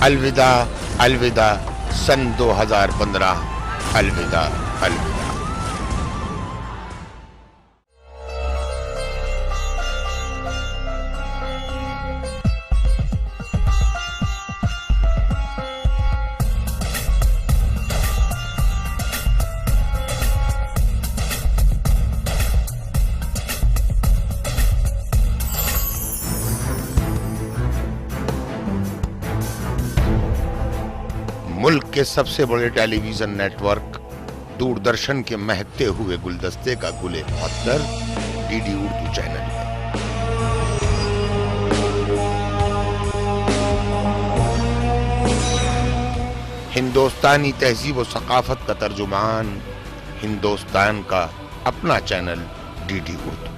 अलविदा अलविदा सन 2015, अलविदा अलविदा। मुल्क के सबसे बड़े टेलीविजन नेटवर्क दूरदर्शन के महकते हुए गुलदस्ते का गुले मुअत्तर डीडी उर्दू चैनल है। हिंदुस्तानी तहजीब और सकाफत का तर्जुमान, हिंदुस्तान का अपना चैनल डीडी उर्दू।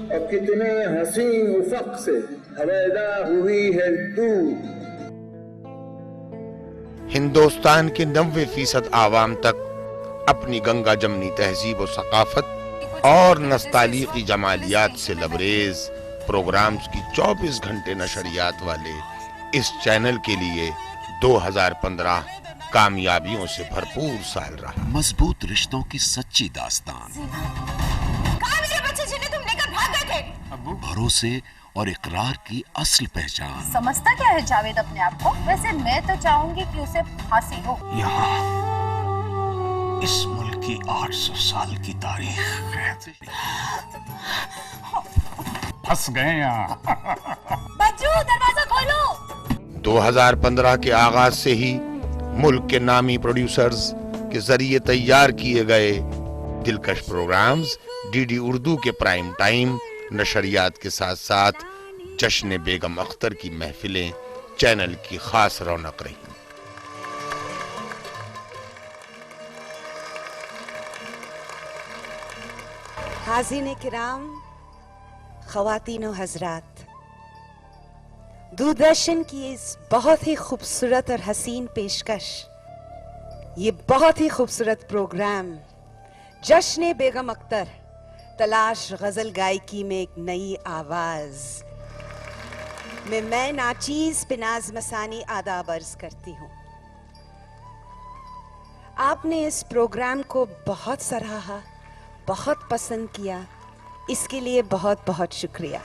अब कितने हसीन उफ़क़ से हवेदा हुई है दूर। हिंदुस्तान के 90% आवाम तक अपनी गंगा जमनी तहजीब और सकाफत और नस्तालीकी जमालियात से लबरेज प्रोग्राम्स की 24 घंटे नशरियात वाले इस चैनल के लिए 2015 कामयाबियों से भरपूर साल रहा। मजबूत रिश्तों की सच्ची दास्तान, कहाँ मेरे बच्चे जिन्हें तुम लेकर भाग गए थे? भरोसे और इकरार की असल पहचान। समझता क्या है जावेद अपने आप को? वैसे मैं तो चाहूंगी कि उसे फांसी हो। यहाँ इस मुल्क की 800 साल की तारीख कहते फंस गए यहाँ। बच्चू दरवाजा खोलो। 2015 के आगाज से ही मुल्क के नामी प्रोड्यूसर्स के जरिए तैयार किए गए दिलकश प्रोग्राम्स डीडी उर्दू के प्राइम टाइम नशरियात के साथ साथ जश्न बेगम अख्तर की महफिलें चैनल की खास रौनक रही। हाज़िन किराम, ख़वातीनो हज़रात, दूरदर्शन की इस बहुत ही खूबसूरत और हसीन पेशकश, ये बहुत ही खूबसूरत प्रोग्राम जश्न बेगम अख्तर तलाश गजल गायकी में एक नई आवाज में मैं नाचीज पिनाज मसानी आदाब अर्ज करती हूँ। आपने इस प्रोग्राम को बहुत सराहा, बहुत पसंद किया, इसके लिए बहुत बहुत शुक्रिया।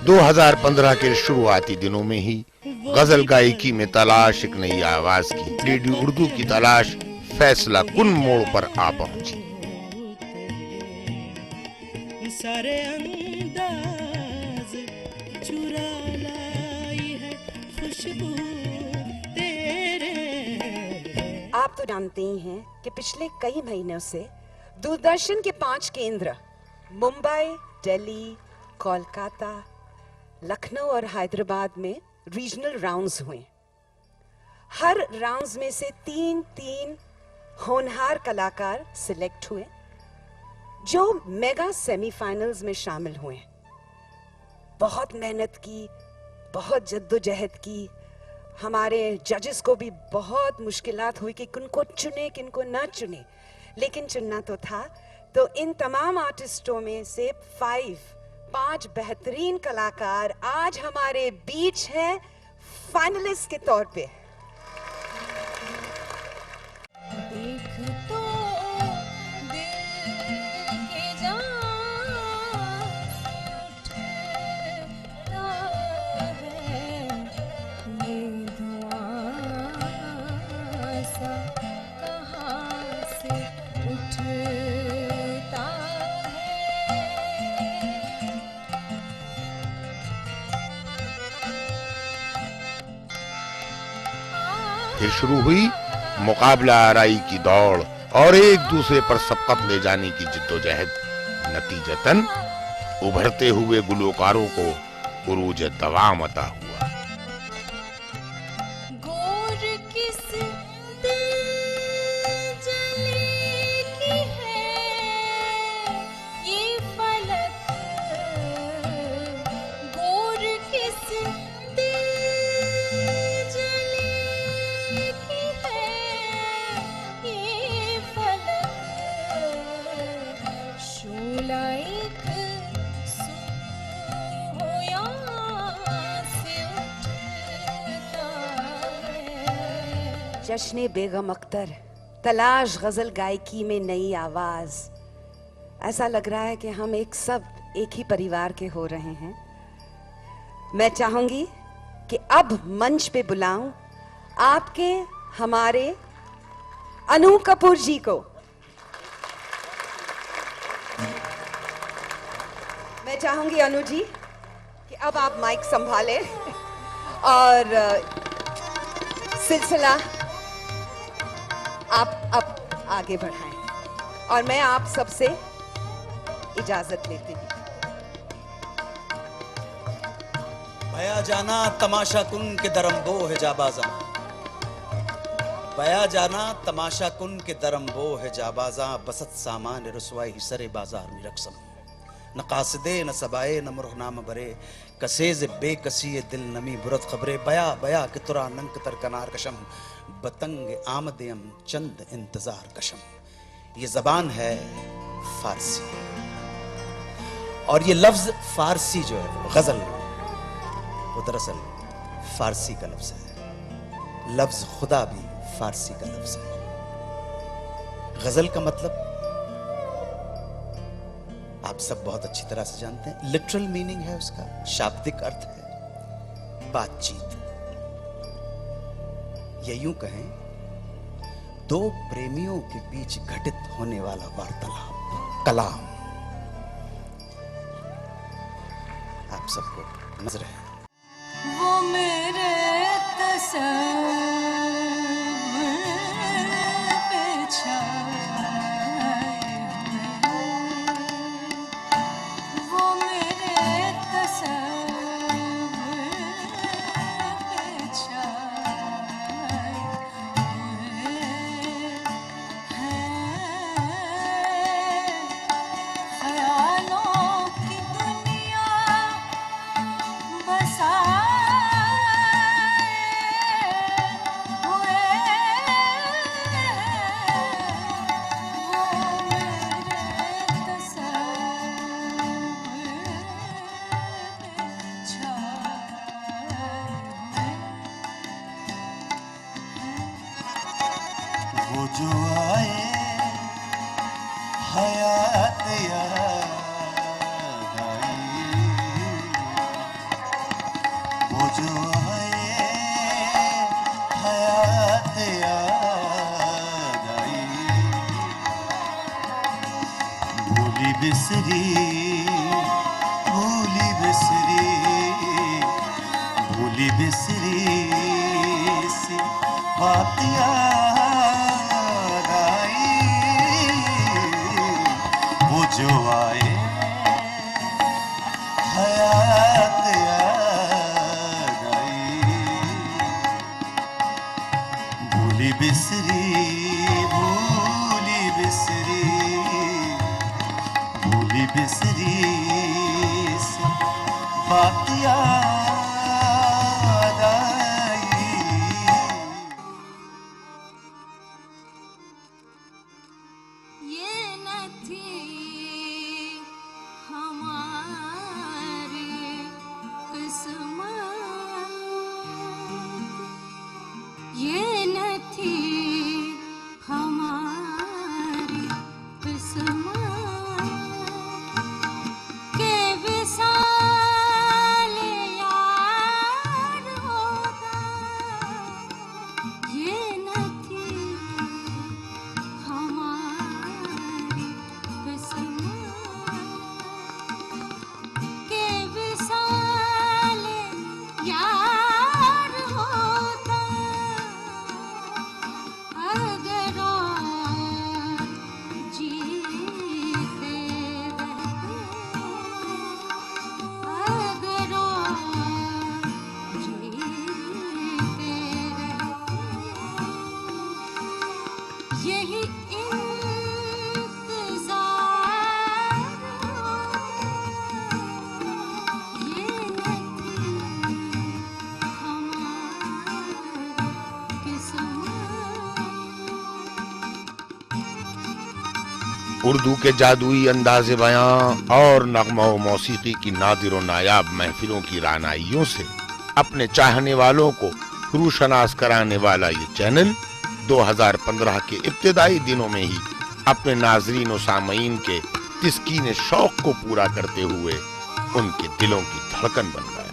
दो 2015 के शुरुआती दिनों में ही गजल गायकी में तलाश एक नई आवाज की डीडी उर्दू की तलाश फैसला कुन मोड़ पर आ पहुंची। सारे अंदाज चुरा लाई है खुशबू तेरे। आप तो जानते ही हैं कि पिछले कई महीनों से दूरदर्शन के 5 केंद्र मुंबई, दिल्ली, कोलकाता, लखनऊ और हैदराबाद में रीजनल राउंड्स हुए। हर राउंड्स में से 3 होनहार कलाकार सिलेक्ट हुए जो मेगा सेमीफाइनल्स में शामिल हुए। बहुत मेहनत की, बहुत जद्दोजहद की। हमारे जजेस को भी बहुत मुश्किलात हुई कि किनको चुने किनको ना चुने, लेकिन चुनना तो था। तो इन तमाम आर्टिस्टों में से 5 बेहतरीन कलाकार आज हमारे बीच हैं फाइनलिस्ट के तौर पे। देख तो दिल के जान उठता है ये धुआं सा कहाँ से उठता फिर शुरू हुई मुकाबला आराई की दौड़ और एक दूसरे पर सबकत ले जाने की जिद्दोजहद। नतीजतन उभरते हुए गुलकारों को उरूज दवाम अता हुआ। गोर किस दिल जले की है ये फलक, गोर किस दिल जले की है ये फलक, शोला एक सोया से उठता है। जश्न बेगम अख्तर, तलाश गजल गायकी में नई आवाज। ऐसा लग रहा है कि हम सब एक ही परिवार के हो रहे हैं। मैं चाहूंगी कि अब मंच पे बुलाऊं आपके हमारे अनु कपूर जी को। मैं चाहूंगी अनु जी कि अब आप माइक संभालें और सिलसिला आप अब आगे बढ़ाएं और मैं आप सबसे इजाजत लेती हूँ। बया जाना तमाशा कुन के दरम्बो है जाबाजा, बया जाना तमाशा कुन के दरम्बो है जाबाजा, बसत सामान रसवाई सरे बाजार में रक्सम, न कासिदे न सबाए न मुरहनाम बरे, कसेज बेकसी दिल नमी बुरत खबरे, बया बया कि तुरा नंक तर कनार कशम, बतंग आमदेम चंद इंतजार कशम। ये जबान है फारसी और ये लफ्ज फारसी जो है गजल वो दरअसल फारसी का लफ्ज है। लफ्ज खुदा भी फारसी का लफ्ज है। गजल का मतलब आप सब बहुत अच्छी तरह से जानते हैं। लिटरल मीनिंग है उसका, शाब्दिक अर्थ है बातचीत। या यूं कहें दो प्रेमियों के बीच घटित होने वाला वार्तालाप, कलाम। आप सबको नजर है वो मेरे तस्वीर पे छाए हुए, वो मेरे तस्वीर पे छाए हुए हैं। ख्यालों की दुनिया बसाए हुए, वो मेरे तस्वीर पे छाए हुए। वो जो आए हयात याद आई, वो जो आए हयात याद आई, भूली बिसरी भूली बिसरी भूली बिसरी सी बात याद आई, वो जो आए हयात याद आई, भूली बिसरी भूली बिसरी भूली बिसरी सी बात याद आई। उर्दू के जादुई अंदाज़े बयां और नगमा व मौसीकी की नादिर व नायाब महफिलों की रानाइयों से अपने चाहने वालों को रूशनास कराने वाला ये चैनल 2015 के इब्तिदाई दिनों में ही अपने नाजरीन व सामईन के तिस्कीन शौक को पूरा करते हुए उनके दिलों की धड़कन बन गया।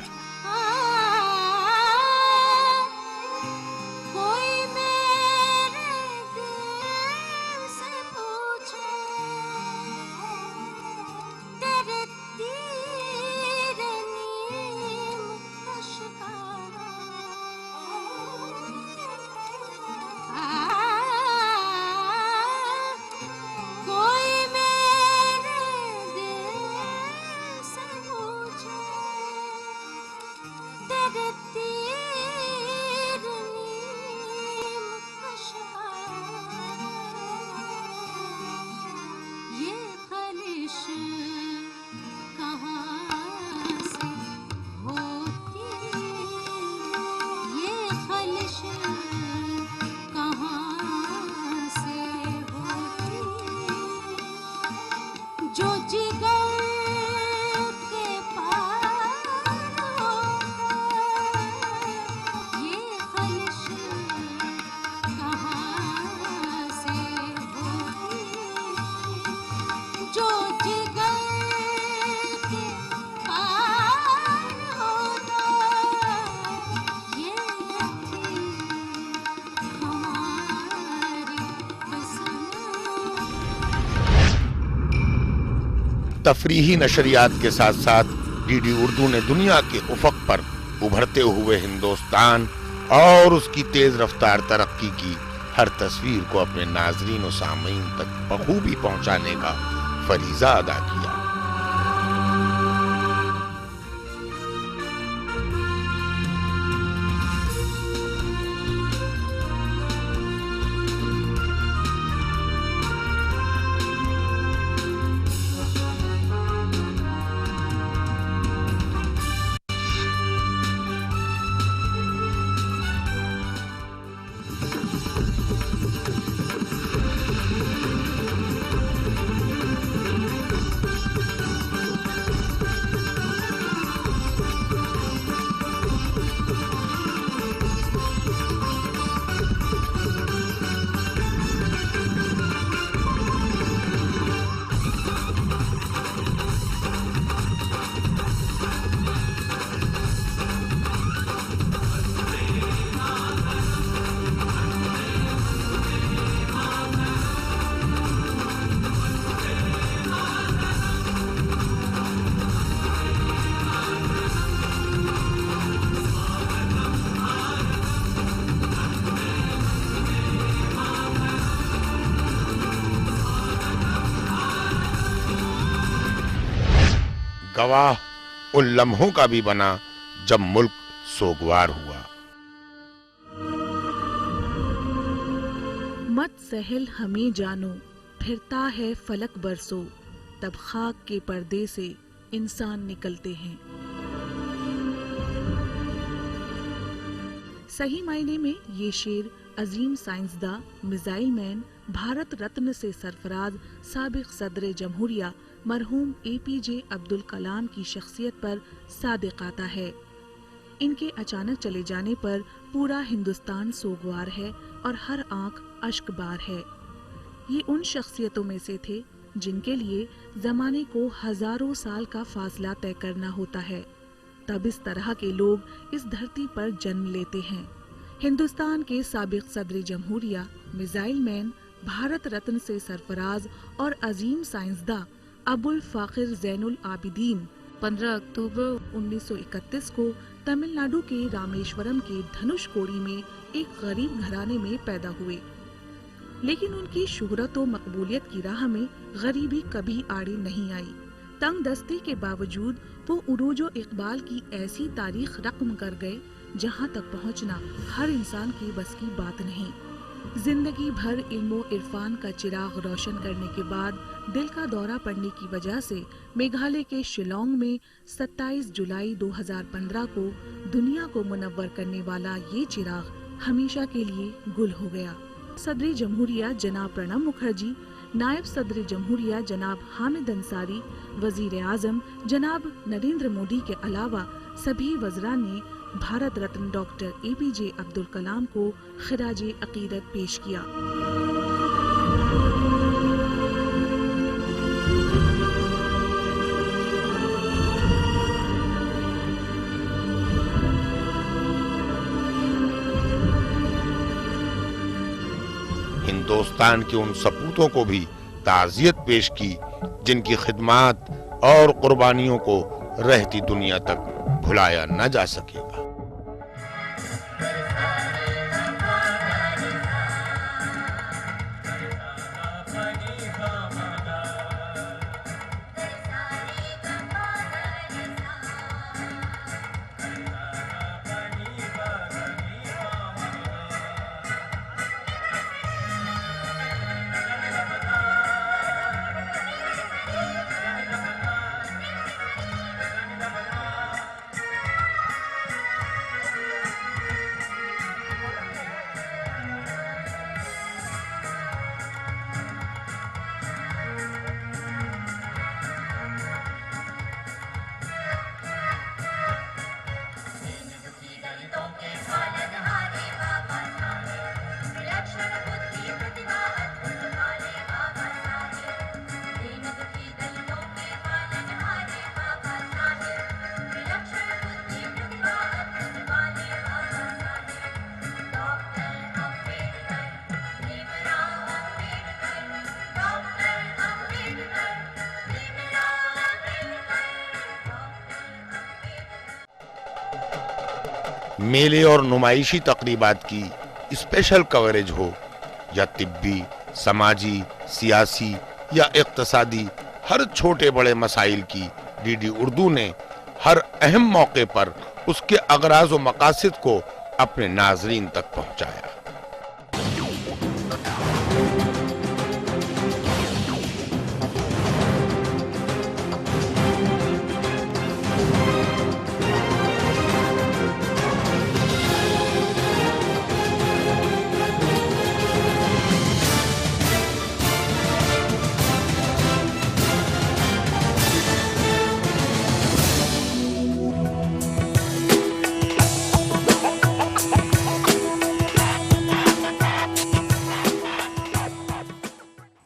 तफरीही नशरियात के साथ साथ डीडी उर्दू ने दुनिया के उफक पर उभरते हुए हिंदुस्तान और उसकी तेज रफ्तार तरक्की की हर तस्वीर को अपने नाजरीन और सामीन तक बखूबी पहुंचाने का फरीजा अदा किया। गवाह उन लम्हों का भी बना जब मुल्क सोगवार हुआ। मत सहल हमें जानो, फिरता है फलक बरसों, तब खाक के पर्दे से इंसान निकलते हैं। सही मायने में ये शेर अजीम साइंसदा, मिसाइल मैन, भारत रत्न से सरफराज साबिक सदर जमहूरिया मरहूम APJ अब्दुल कलाम की शख्सियत पर सादिक आता है। इनके अचानक चले जाने पर पूरा हिंदुस्तान सोगवार है और हर आंख अश्कबार है। ये उन शख्सियतों में से थे जिनके लिए जमाने को हजारों साल का फासला तय करना होता है, तब इस तरह के लोग इस धरती पर जन्म लेते हैं। हिंदुस्तान के साबिक सदर जमहूरिया, मिसाइल मैन, भारत रत्न से सरफराज और अजीम साइंसदा अबुल फाखिर जैनुल आबिदीन 15 अक्टूबर 1931 को तमिलनाडु के रामेश्वरम के धनुषकोडी में एक गरीब घराने में पैदा हुए। लेकिन उनकी शुहरत और मकबूलियत की राह में गरीबी कभी आड़े नहीं आई। तंग दस्ती के बावजूद वो उरूजो इकबाल की ऐसी तारीख रकम कर गए जहाँ तक पहुँचना हर इंसान की बस की बात नहीं। जिंदगी भर इल्मो इरफान का चिराग रोशन करने के बाद दिल का दौरा पड़ने की वजह से मेघालय के शिलोंग में 27 जुलाई 2015 को दुनिया को मुनव्वर करने वाला ये चिराग हमेशा के लिए गुल हो गया। सदर जमहूरिया जनाब प्रणब मुखर्जी नायब सदर जमहूरिया जनाब हामिद अंसारी, वजीर आजम जनाब नरेंद्र मोदी के अलावा सभी वज़रा ने भारत रत्न डॉक्टर APJ अब्दुल कलाम को खिराजे अकीदत पेश किया। हिंदुस्तान के उन सपूतों को भी ताज़ियत पेश की जिनकी खिदमत और कुर्बानियों को रहती दुनिया तक भुलाया न जा सकेगा। मेले और नुमाइशी तकरीबात की स्पेशल कवरेज हो या तिब्बी, समाजी, सियासी या इक्तिसादी, हर छोटे बड़े मसाइल की DD उर्दू ने हर अहम मौके पर उसके अगराज व मकासिद को अपने नाजरीन तक पहुंचाया।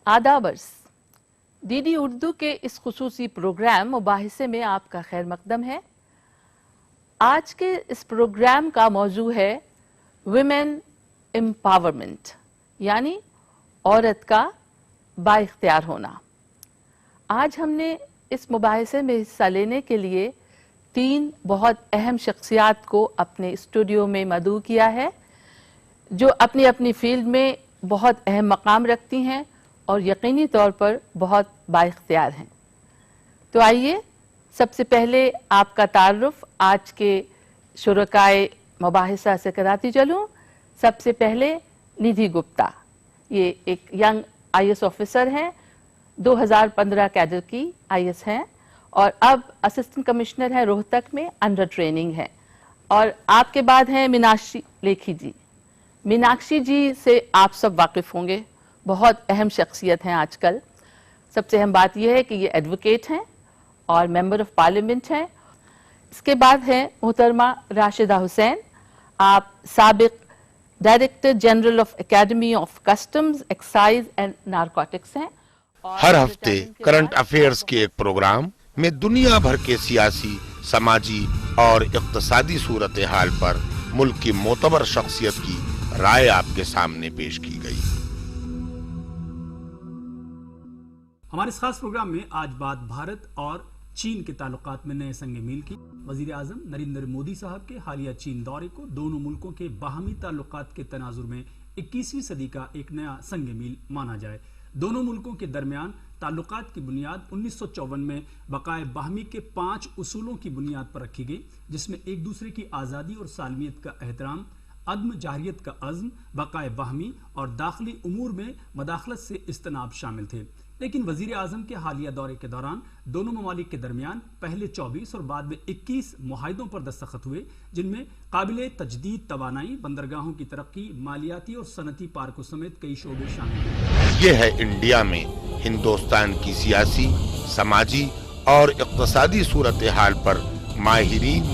आदाबर्स, DD उर्दू के इस खुसूसी प्रोग्राम मुबाहिसे में आपका खैर मकदम है। आज के इस प्रोग्राम का मौजू है विमेन एम्पावरमेंट, यानी औरत का बाइख्तियार होना। आज हमने इस मुबाहिसे में हिस्सा लेने के लिए 3 बहुत अहम शख्सियात को अपने स्टूडियो में मदऊ किया है, जो अपनी अपनी फील्ड में बहुत अहम मकाम रखती हैं और यकीनी तौर पर बहुत बाइख्तियार हैं। तो आइए सबसे पहले आपका तारुफ आज के शुरकाए मुबाहिसा से कराती चलूँ। सबसे पहले निधि गुप्ता, ये एक यंग IAS ऑफिसर हैं, 2015 कैडर की IAS हैं और अब असिस्टेंट कमिश्नर है रोहतक में, अंडर ट्रेनिंग है। और आपके बाद हैं मीनाक्षी लेखी जी। मीनाक्षी जी से आप सब वाकिफ होंगे, बहुत अहम शख्सियत हैं आजकल। सबसे अहम बात यह है कि ये एडवोकेट हैं और मेंबर ऑफ पार्लियामेंट हैं। इसके बाद है मोहतरमा राशिदा हुसैन, आप साबिक director general of academy of customs, excise and narcotics हैं। हर हफ्ते करंट अफेयर्स के एक प्रोग्राम में दुनिया भर के सियासी, समाजी और इक्तिसादी सूरत हाल पर मुल्क की मोतबर शख्सियत की राय आपके सामने पेश की गई। हमारे इस खास प्रोग्राम में आज बात भारत और चीन के ताल्लुकात में नए संग मील की। वजीर आजम नरेंद्र मोदी साहब के हालिया चीन दौरे को दोनों मुल्कों के बाहमी ताल्लुकात के तनाजुर में 21वीं सदी का एक नया संग मील माना जाए। दोनों मुल्कों के दरमियान ताल्लुकात की बुनियाद 1954 में बकाए बाहमी के 5 उसूलों की बुनियाद पर रखी गई, जिसमें एक दूसरे की आज़ादी और सालमियत का एहतराम, अदम जाहिरियत का अज़्म, बकाए बाहमी और दाखिली उमूर में मदाखलत से इज्तनाब शामिल थे। लेकिन वजीर आजम के हालिया दौरे के दौरान दोनों ममालिक के दरमियान पहले 24 और बाद में 21 मुआहिदों पर दस्तखत हुए, जिनमें काबिले तजदीद तवानाई, बंदरगाहों की तरक्की, मालियाती और सनती पार्कों समेत कई शोबे शामिल हैं। ये है इंडिया में हिंदुस्तान की सियासी, समाजी और इक़्तिसादी सूरत हाल पर माहिरीन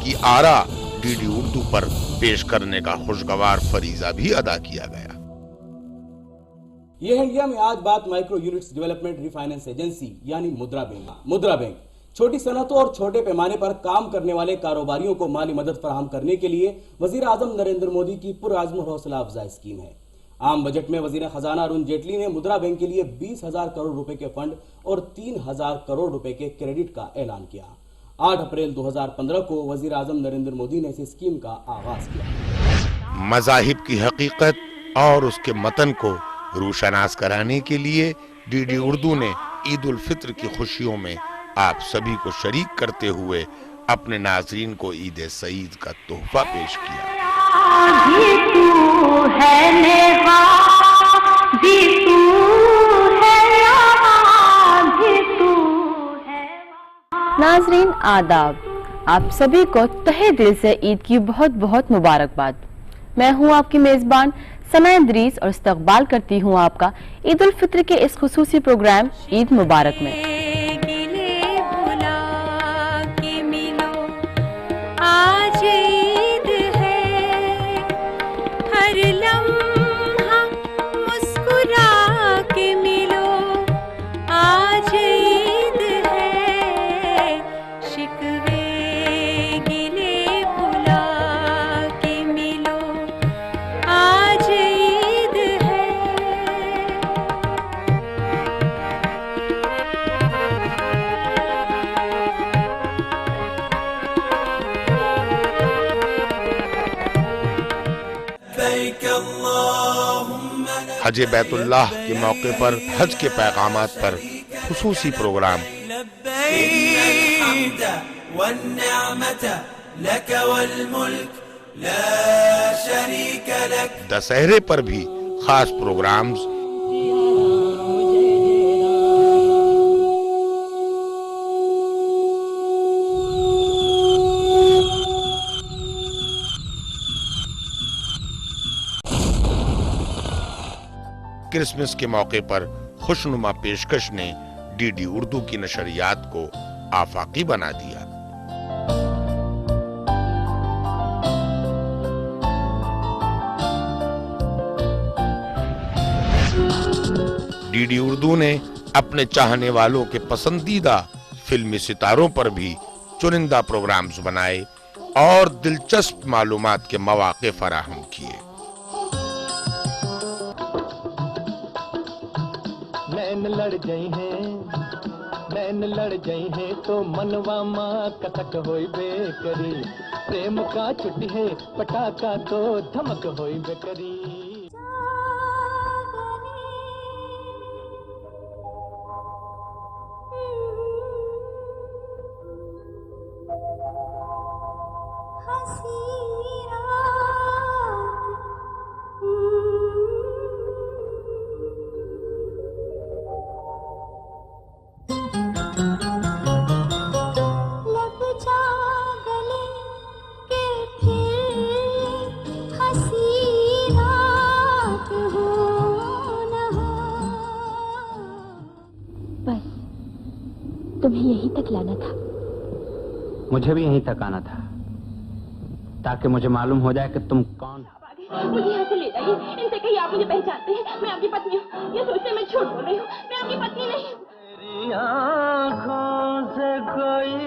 की आरा डीडी उर्दू पर पेश करने का खुशगवार फरीजा भी अदा किया गया। यह इंडिया में आज बात micro units development refinance agency यानी मुद्रा बैंक। मुद्रा बैंक छोटी सनतों और छोटे पैमाने पर काम करने वाले कारोबारियों को माली मदद फराहम करने के लिए वजीर आजम नरेंद्र मोदी की पुरआज़्म और हौसला अफजाई स्कीम है। आम बजट में वजीर खजाना अरुण जेटली ने मुद्रा बैंक के लिए 20,000 करोड़ रुपए के फंड और 3,000 करोड़ रुपए के क्रेडिट का ऐलान किया। 8 अप्रैल 2015 को वजीर आजम नरेंद्र मोदी ने इस स्कीम का आगाज किया। मज़ाहिब की हकीकत और उसके मतन को रोशनास कराने के लिए डीडी उर्दू ने ईद उल फित्र की खुशियों में आप सभी को शरीक करते हुए अपने नाज़रीन को ईद सईद का तोहफा पेश किया। नाज़रीन आदाब, आप सभी को तहे दिल से ईद की बहुत बहुत मुबारकबाद। मैं हूं आपकी मेज़बान सना इदरीस और इस्तकबाल करती हूं आपका ईद उल फित्र के इस खुसूसी प्रोग्राम ईद मुबारक में। आज ईद है, हर लम्हा मुस्कुरा के मिलो। आज ईद है, शिकवे गिले भुला के मिलो। आज ईद है। हज बैतुल्लाह के मौके पर हज के पैगामात पर खुसूसी प्रोग्राम। दशहरे पर भी खास प्रोग्राम्स। क्रिसमस के मौके पर खुशनुमा पेशकश ने डीडी उर्दू की नशरियात को आफाकी बना दिया। डीडी उर्दू ने अपने चाहने वालों के पसंदीदा फिल्मी सितारों पर भी चुनिंदा प्रोग्राम्स बनाए और दिलचस्प मालूमात के मौके फराहम किए। लड़ गई हैं, नैन लड़ गई हैं तो मनवा माँ कथक होई बेकरी। प्रेम का छुट्टी है पटाखा तो धमक होई बेकरी। तुम्हें यहीं तक लाना था। मुझे भी यहीं तक आना था ताकि मुझे मालूम हो जाए कि तुम कौन। मुझे यहाँ से ले जाइए, इनसे कहिए आप मुझे पहचानते हैं। मैं आपकी पत्नी हूँ। ये सोचते मैं झूठ बोल रही हूँ। मैं आपकी पत्नी नहीं हूँ। तेरी आँखों से कोई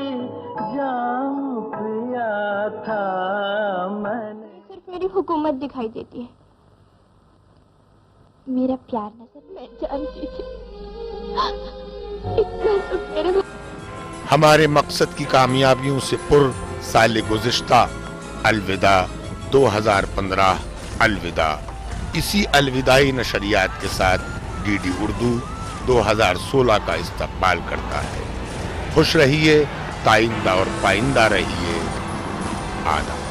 जाम पिया था मैंने। सिर्फ मेरी हुकूमत दिखाई देती है, मेरा प्यार नजर मैं जानती थी। हमारे मकसद की कामयाबियों से पुर साल गुज़िश्ता अलविदा 2015 अलविदा। इसी अलविदाई नशरियात के साथ डीडी उर्दू 2016 का इस्तकबाल करता है। खुश रहिए, ताइंदा और पाइंदा रहिए। आदाब।